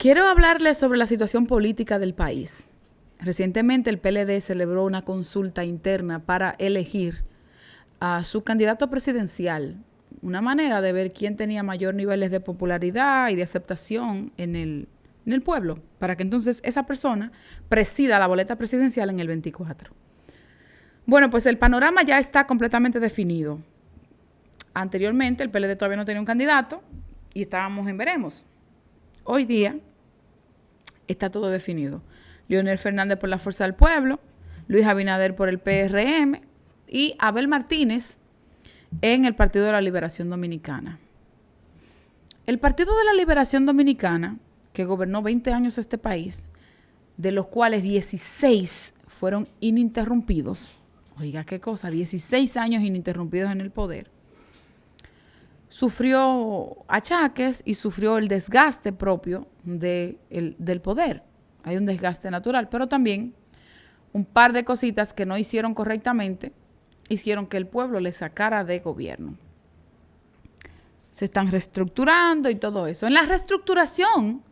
Quiero hablarles sobre la situación política del país. Recientemente el PLD celebró una consulta interna para elegir a su candidato presidencial, una manera de ver quién tenía mayor niveles de popularidad y de aceptación en el pueblo, para que entonces esa persona presida la boleta presidencial en el 24. Bueno, pues el panorama ya está completamente definido. Anteriormente el PLD todavía no tenía un candidato y estábamos en veremos. Hoy día está todo definido. Leonel Fernández por la Fuerza del Pueblo, Luis Abinader por el PRM y Abel Martínez en el Partido de la Liberación Dominicana. El Partido de la Liberación Dominicana, que gobernó 20 años este país, de los cuales 16 fueron ininterrumpidos. Oiga, qué cosa, 16 años ininterrumpidos en el poder. Sufrió achaques y sufrió el desgaste propio del poder. Hay un desgaste natural, pero también un par de cositas que no hicieron correctamente hicieron que el pueblo le sacara de gobierno. Se están reestructurando y todo eso. En la reestructuración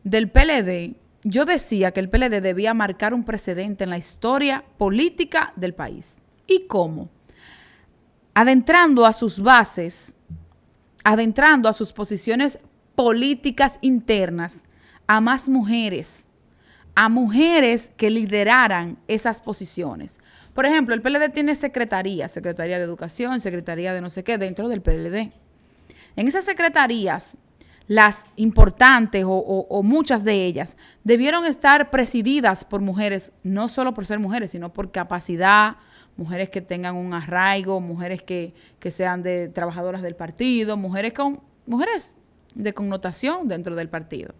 del PLD, yo decía que el PLD debía marcar un precedente en la historia política del país. ¿Y cómo? Adentrando a sus bases, adentrando a sus posiciones políticas internas a más mujeres, a mujeres que lideraran esas posiciones. Por ejemplo, el PLD tiene secretarías, Secretaría de Educación, Secretaría de no sé qué, dentro del PLD. En esas secretarías, las importantes o muchas de ellas, debieron estar presididas por mujeres, no solo por ser mujeres, sino por capacidad, mujeres que tengan un arraigo, mujeres que sean de trabajadoras del partido, mujeres de connotación dentro del partido.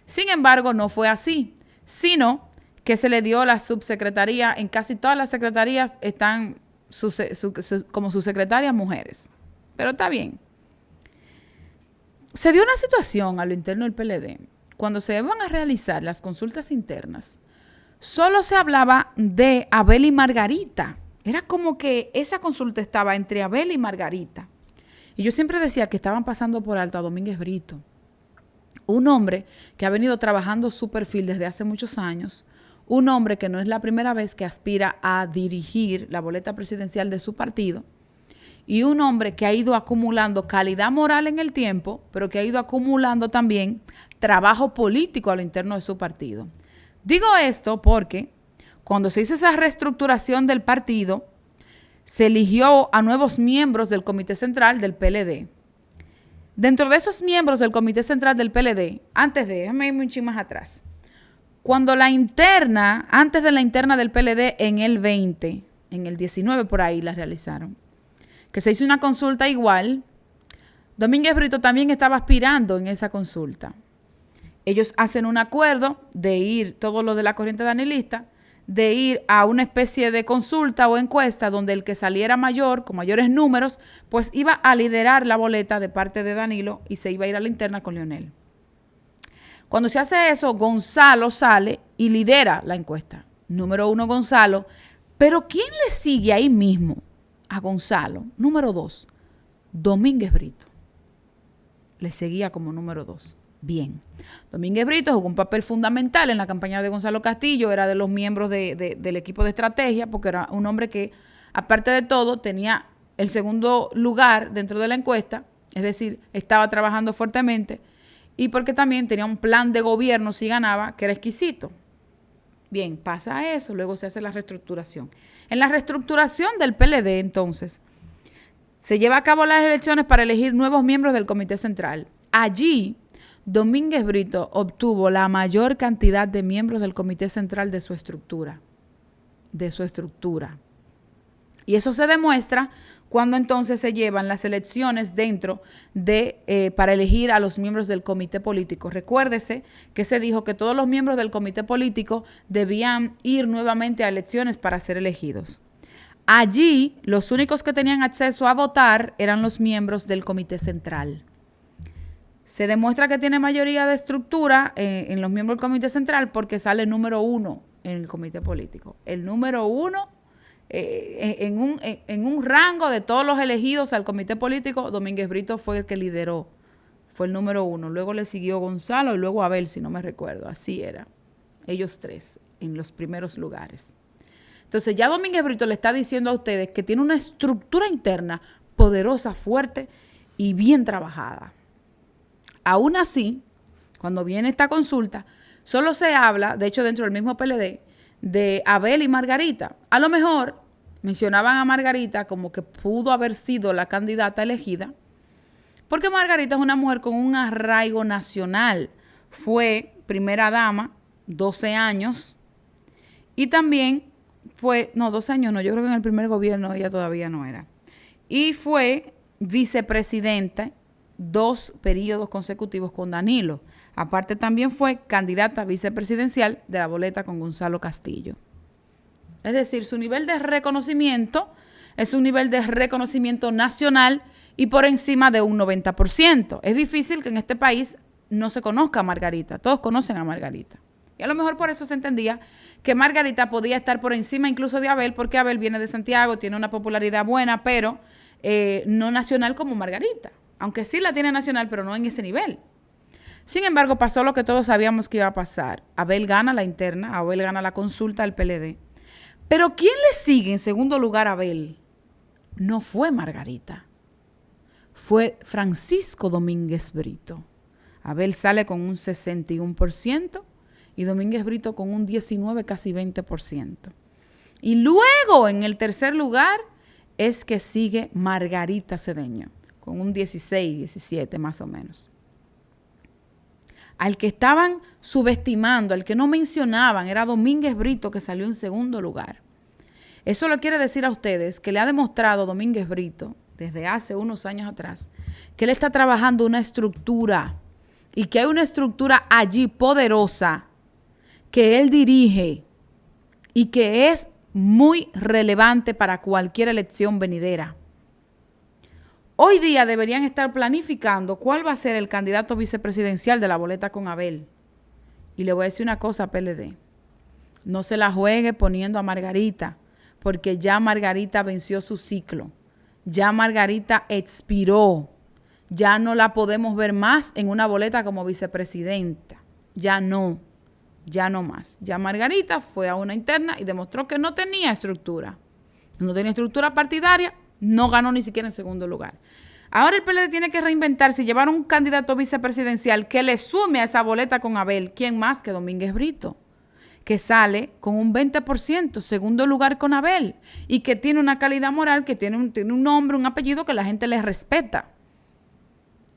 Sin embargo, no fue así, sino que se le dio la subsecretaría. En casi todas las secretarías están como subsecretarias mujeres. Pero está bien. Se dio una situación a lo interno del PLD. Cuando se iban a realizar las consultas internas, solo se hablaba de Abel y Margarita. Era como que esa consulta estaba entre Abel y Margarita. Y yo siempre decía que estaban pasando por alto a Domínguez Brito, un hombre que ha venido trabajando su perfil desde hace muchos años, un hombre que no es la primera vez que aspira a dirigir la boleta presidencial de su partido, y un hombre que ha ido acumulando calidad moral en el tiempo, pero que ha ido acumulando también trabajo político a lo interno de su partido. Digo esto porque cuando se hizo esa reestructuración del partido, se eligió a nuevos miembros del Comité Central del PLD. Dentro de esos miembros del Comité Central del PLD, déjame irme un chin más atrás, antes de la interna del PLD en el 20, en el 19 por ahí la realizaron, que se hizo una consulta igual, Domínguez Brito también estaba aspirando en esa consulta. Ellos hacen un acuerdo de ir, todo lo de la corriente danilista, de ir a una especie de consulta o encuesta donde el que saliera mayor, con mayores números, pues iba a liderar la boleta de parte de Danilo y se iba a ir a la interna con Leonel. Cuando se hace eso, Gonzalo sale y lidera la encuesta. Número 1, Gonzalo. Pero ¿quién le sigue ahí mismo a Gonzalo? Número 2, Domínguez Brito. Le seguía como número 2. Bien. Domínguez Brito jugó un papel fundamental en la campaña de Gonzalo Castillo, era de los miembros del equipo de estrategia, porque era un hombre que, aparte de todo, tenía el segundo lugar dentro de la encuesta, es decir, estaba trabajando fuertemente, y porque también tenía un plan de gobierno si ganaba, que era exquisito. Bien, pasa eso, luego se hace la reestructuración. En la reestructuración del PLD, entonces, se lleva a cabo las elecciones para elegir nuevos miembros del Comité Central. Allí, Domínguez Brito obtuvo la mayor cantidad de miembros del Comité Central de su estructura. Y eso se demuestra cuando entonces se llevan las elecciones para elegir a los miembros del comité político. Recuérdese que se dijo que todos los miembros del comité político debían ir nuevamente a elecciones para ser elegidos. Allí, los únicos que tenían acceso a votar eran los miembros del comité central. Se demuestra que tiene mayoría de estructura en los miembros del comité central porque sale el número 1 en el comité político. El número 1 en un rango de todos los elegidos al comité político, Domínguez Brito fue el que lideró fue el número 1. Luego le siguió Gonzalo y luego Abel, si no me recuerdo. Así era. Ellos 3 en los primeros lugares. Entonces ya Domínguez Brito le está diciendo a ustedes que tiene una estructura interna poderosa, fuerte y bien trabajada. Aún así, cuando viene esta consulta, solo se habla, de hecho dentro del mismo PLD, de Abel y Margarita. A lo mejor mencionaban a Margarita como que pudo haber sido la candidata elegida, porque Margarita es una mujer con un arraigo nacional. Fue primera dama, 12 años, y también fue, no, 12 años no, yo creo que en el primer gobierno ella todavía no era. Y fue vicepresidenta 2 periodos consecutivos con Danilo. Aparte también fue candidata vicepresidencial de la boleta con Gonzalo Castillo. Es decir, su nivel de reconocimiento es un nivel de reconocimiento nacional y por encima de un 90%. Es difícil que en este país no se conozca a Margarita. Todos conocen a Margarita. Y a lo mejor por eso se entendía que Margarita podía estar por encima incluso de Abel, porque Abel viene de Santiago, tiene una popularidad buena, pero no nacional como Margarita. Aunque sí la tiene nacional, pero no en ese nivel. Sin embargo, pasó lo que todos sabíamos que iba a pasar. Abel gana la interna, Abel gana la consulta del PLD. Pero ¿quién le sigue en segundo lugar a Abel? No fue Margarita. Fue Francisco Domínguez Brito. Abel sale con un 61% y Domínguez Brito con un 19%, casi 20%. Y luego, en el tercer lugar, es que sigue Margarita Cedeño, con un 16, 17 más o menos. Al que estaban subestimando, al que no mencionaban, era Domínguez Brito, que salió en segundo lugar. Eso le quiere decir a ustedes que le ha demostrado Domínguez Brito, desde hace unos años atrás, que él está trabajando una estructura y que hay una estructura allí poderosa que él dirige y que es muy relevante para cualquier elección venidera. Hoy día deberían estar planificando cuál va a ser el candidato vicepresidencial de la boleta con Abel. Y le voy a decir una cosa, PLD. No se la juegue poniendo a Margarita, porque ya Margarita venció su ciclo. Ya Margarita expiró. Ya no la podemos ver más en una boleta como vicepresidenta. Ya no más. Ya Margarita fue a una interna y demostró que no tenía estructura. No tenía estructura partidaria. No ganó ni siquiera en segundo lugar. Ahora el PLD tiene que reinventarse y llevar un candidato vicepresidencial que le sume a esa boleta con Abel. ¿Quién más que Domínguez Brito? Que sale con un 20%, segundo lugar con Abel, y que tiene una calidad moral, que tiene un nombre, un apellido que la gente le respeta.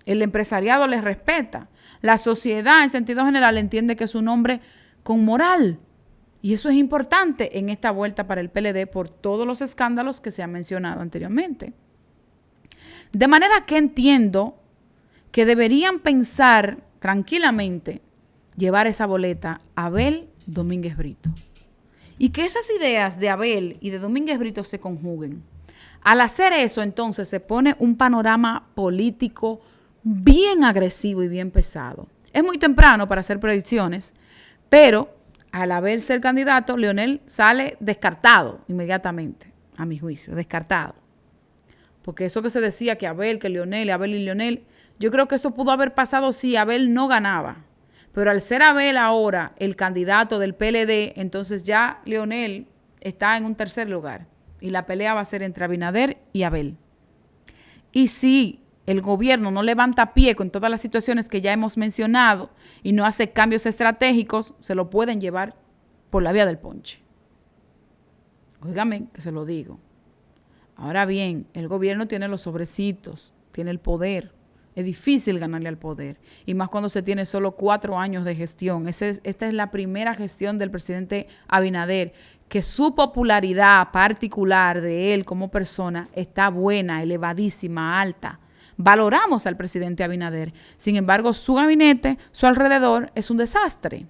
El empresariado le respeta. La sociedad, en sentido general, entiende que es un hombre con moral. Y eso es importante en esta vuelta para el PLD por todos los escándalos que se han mencionado anteriormente. De manera que entiendo que deberían pensar tranquilamente llevar esa boleta a Abel Domínguez Brito. Y que esas ideas de Abel y de Domínguez Brito se conjuguen. Al hacer eso, entonces, se pone un panorama político bien agresivo y bien pesado. Es muy temprano para hacer predicciones, pero al haber ser candidato, Leonel sale descartado inmediatamente, a mi juicio, descartado. Porque eso que se decía que Abel y Leonel, yo creo que eso pudo haber pasado si Abel no ganaba. Pero al ser Abel ahora el candidato del PLD, entonces ya Leonel está en un tercer lugar. Y la pelea va a ser entre Abinader y Abel. Y si el gobierno no levanta pie con todas las situaciones que ya hemos mencionado y no hace cambios estratégicos, se lo pueden llevar por la vía del ponche. Óigame que se lo digo. Ahora bien, el gobierno tiene los sobrecitos, tiene el poder. Es difícil ganarle al poder. Y más cuando se tiene solo 4 años de gestión. Esta es la primera gestión del presidente Abinader, que su popularidad particular de él como persona está buena, elevadísima, alta. Valoramos al presidente Abinader. Sin embargo, su gabinete, su alrededor, es un desastre.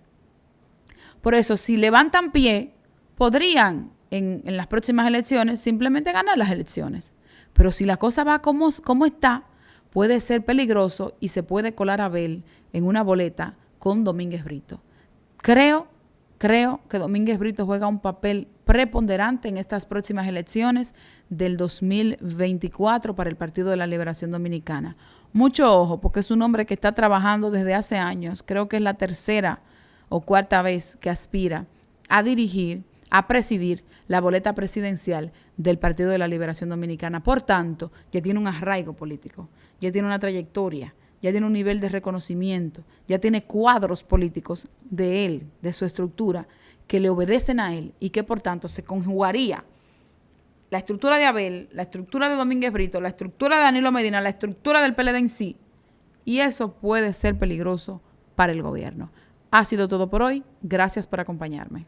Por eso, si levantan pie, podrían en las próximas elecciones simplemente ganar las elecciones. Pero si la cosa va como está, puede ser peligroso y se puede colar a Abel en una boleta con Domínguez Brito. Creo que Domínguez Brito juega un papel preponderante en estas próximas elecciones del 2024 para el Partido de la Liberación Dominicana. Mucho ojo, porque es un hombre que está trabajando desde hace años, creo que es la tercera o cuarta vez que aspira a dirigir, a presidir la boleta presidencial del Partido de la Liberación Dominicana. Por tanto, ya tiene un arraigo político, ya tiene una trayectoria, ya tiene un nivel de reconocimiento, ya tiene cuadros políticos de él, de su estructura, que le obedecen a él y que por tanto se conjugaría la estructura de Abel, la estructura de Domínguez Brito, la estructura de Danilo Medina, la estructura del PLD en sí, y eso puede ser peligroso para el gobierno. Ha sido todo por hoy. Gracias por acompañarme.